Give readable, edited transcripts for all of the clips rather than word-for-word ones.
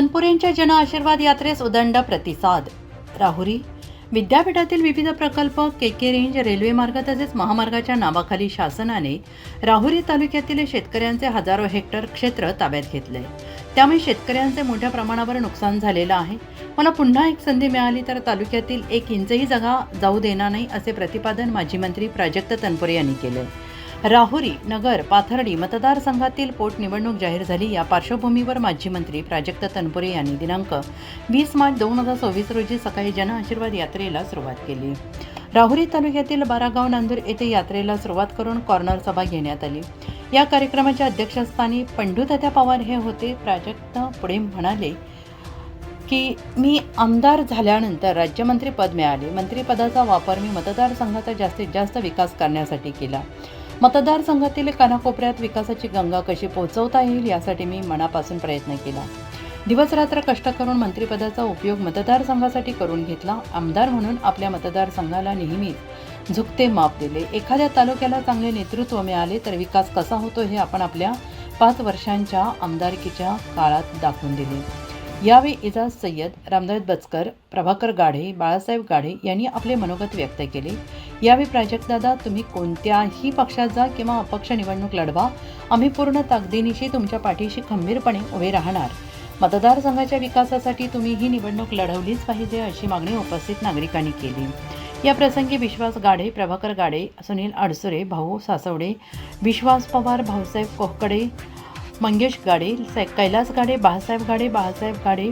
तनपुरेंच्या जन आशीर्वाद यात्रेस उदंड प्रतिसाद। राहुरी विद्यापीठातील विविध प्रकल्प, केके रेंज, रेल्वे मार्ग तसेच महामार्गाच्या नावाखाली शासनाने राहुरी तालुक्यातील शेतकऱ्यांचे हजारो हेक्टर क्षेत्र ताब्यात घेतले। त्यामुळे शेतकऱ्यांचे मोठ्या प्रमाणावर नुकसान झालेलं आहे। मला पुन्हा एक संधी मिळाली तर तालुक्यातील 1 इंचही जागा जाऊ देणार नाही, असे प्रतिपादन माजी मंत्री प्राजक्त तनपुरे यांनी केले। राहुरी नगर पाथर्डी मतदारसंघातील पोटनिवडणूक जाहीर झाली। या पार्श्वभूमीवर माजी मंत्री प्राजक्त तनपुरे यांनी दिनांक 20 मार्च 2024 रोजी सकाळी जन आशीर्वाद यात्रेला सुरुवात केली। राहुरी तालुक्यातील बारागाव नांदूर येथे यात्रेला सुरुवात करून कॉर्नर सभा घेण्यात आली। या कार्यक्रमाच्या अध्यक्षस्थानी पंडूतात्या पवार हे होते। प्राजक्त पुढे म्हणाले की मी आमदार झाल्यानंतर राज्यमंत्री पद मिळाले। मंत्रिपदाचा वापर मी मतदारसंघाचा जास्तीत जास्त विकास करण्यासाठी केला। मतदारसंघातील कानाकोपऱ्यात विकासाची गंगा कशी पोहोचवता येईल यासाठी मी मनापासून प्रयत्न केला। दिवसरात्र कष्ट करून मंत्रिपदाचा उपयोग मतदारसंघासाठी करून घेतला। आमदार म्हणून आपल्या मतदारसंघाला नेहमीच झुकते माप दिले। एखाद्या तालुक्याला चांगले नेतृत्व मिळाले तर विकास कसा होतो हे आपण आपल्या 5 वर्षांच्या आमदारकीच्या काळात दाखवून दिले। यावेळी इजाज सय्यद, रामदास बचकर, प्रभाकर गाढे, बाळासाहेब गाढे यांनी आपले मनोगत व्यक्त केले। यावेळी प्राजक्तदादा, तुम्ही कोणत्याही पक्षात जा किंवा अपक्ष निवडणूक लढवा, आम्ही पूर्ण ताकदीनिशी तुमच्या पाठीशी खंबीरपणे उभे राहणार। मतदारसंघाच्या विकासासाठी तुम्ही ही निवडणूक लढवलीच पाहिजे, अशी मागणी उपस्थित नागरिकांनी केली। या प्रसंगी विश्वास गाढे, प्रभाकर गाढे, सुनील अडसुरे, भाऊ सासवडे, विश्वास पवार, भाऊसाहेब कोहकडे, मंगेश गाडे, कैलास गाडे, बाळासाहेब गाडे,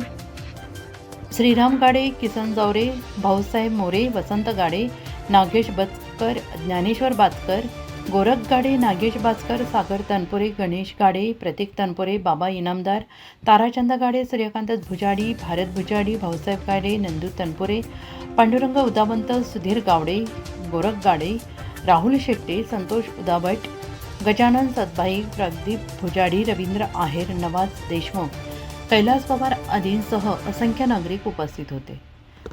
श्रीराम गाडे, किसन जावरे, भाऊसाहेब मोरे, वसंत गाडे, नागेश बचकर, ज्ञानेश्वर बाचकर, गोरख गाडे, नागेश बाचकर, सागर तनपुरे, गणेश गाडे, प्रतीक तनपुरे, बाबा इनामदार, ताराचंद गाडे, सूर्यकांत भुजाडी, भारत भुजाडी, भाऊसाहेब गाडे, नंदू तनपुरे, पांडुरंग उदावंत, सुधीर गावडे, गोरख गाडे, राहुल शेट्टे, संतोष उदाबट, गजानन सतभाई, प्रदीप भुजाडी, रवींद्र आहेर, नवाज देशमुख, कैलास पवार आदींसह असंख्य नागरिक उपस्थित होते।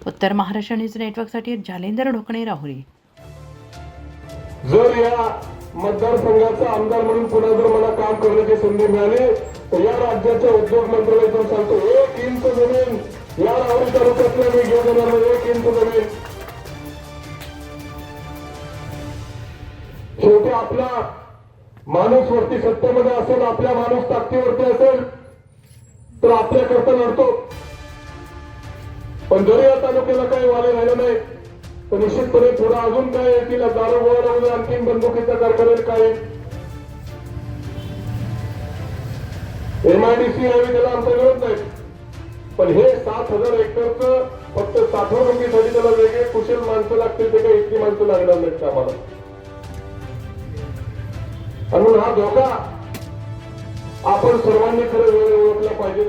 उत्तर महाराष्ट्र न्यूज नेटवर्कसाठी जालेंदर ढोकणे, राहुरी। जर या मतदारसंघाचा आमदार म्हणून पुन्हा जर मला काम करण्याची संधी मिळाली तर या राज्याच्या उद्योग मंत्रालयातून सांगतो 1 इंच जमीन या राहुरी तालुक्यातल्या मी घेऊन येणार नाही। 1 इंच जमीन शेवटी आपला माणूस वरती सत्तेमध्ये असेल, आपल्या माणूस ताकदीवरती असेल तर आपल्याकरता लढतो। पण जरी या तालुक्याला काही वाले राहिलं नाही तर निश्चितपणे पुढे अजून काय येतील, दारू आणखीन बंदुकीचा कारखाने काय MIDC यावी त्याला आमचा विरोध नाही, पण हे 7,000 हेक्टरचं फक्त साठवणुकीसाठी त्याला वेगळे कुशल माणसं लागतील, ते काही इतकी माणसं लागणार नाहीत आम्हाला। म्हणून हा धोका आपण सर्वांनी खरं वेळ ओळखला पाहिजे।